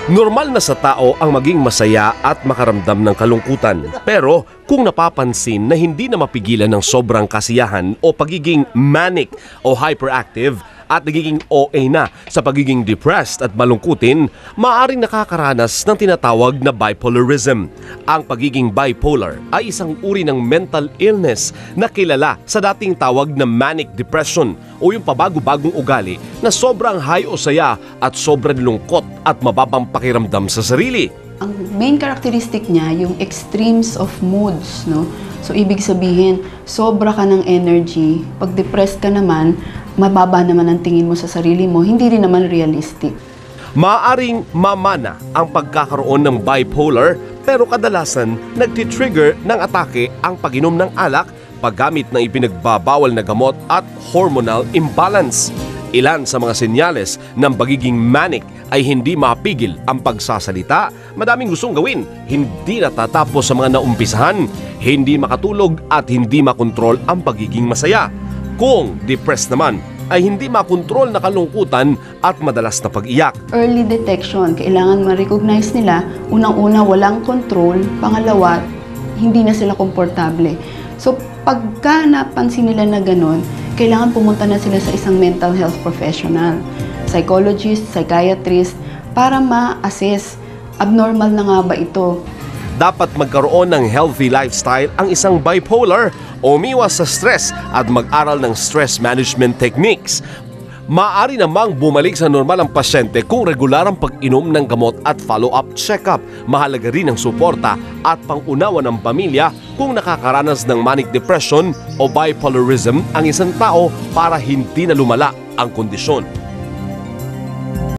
Normal na sa tao ang maging masaya at makaramdam ng kalungkutan. Pero kung napapansin na hindi na mapigilan ng sobrang kasiyahan o pagiging manic o hyperactive at nagiging OA na sa pagiging depressed at malungkutin, maaaring nakakaranas ng tinatawag na bipolarism. Ang pagiging bipolar ay isang uri ng mental illness na kilala sa dating tawag na manic depression o yung pabago-bagong ugali na sobrang high o saya at sobrang lungkot at mababang pakiramdam sa sarili. Ang main characteristic niya, yung extremes of moods, no? So, ibig sabihin, sobra ka ng energy. Pag depressed ka naman, mababa naman ang tingin mo sa sarili mo, hindi rin naman realistic. Maaring mamana ang pagkakaroon ng bipolar pero kadalasan nagtitrigger ng atake ang pag-inom ng alak, paggamit ng ipinagbabawal na gamot at hormonal imbalance. Ilan sa mga senyales ng pagiging manic ay hindi mapigil ang pagsasalita, madaming gustong gawin, hindi natatapos sa mga naumpisahan, hindi makatulog at hindi makontrol ang pagiging masaya. Kung depressed naman, ay hindi makontrol na kalungkutan at madalas na pag-iyak. Early detection, kailangan ma-recognize nila, unang-una walang control, pangalawa, hindi na sila komportable. So pagka napansin nila na ganun, kailangan pumunta na sila sa isang mental health professional, psychologist, psychiatrist, para ma-assess, abnormal na nga ba ito? Dapat magkaroon ng healthy lifestyle ang isang bipolar, umiwas sa stress at mag-aral ng stress management techniques. Maaari namang bumalik sa normal ang pasyente kung regular ang pag-inom ng gamot at follow-up check-up. Mahalaga rin ang suporta at pangunawa ng pamilya kung nakakaranas ng manic depression o bipolarism ang isang tao para hindi na lumala ang kondisyon.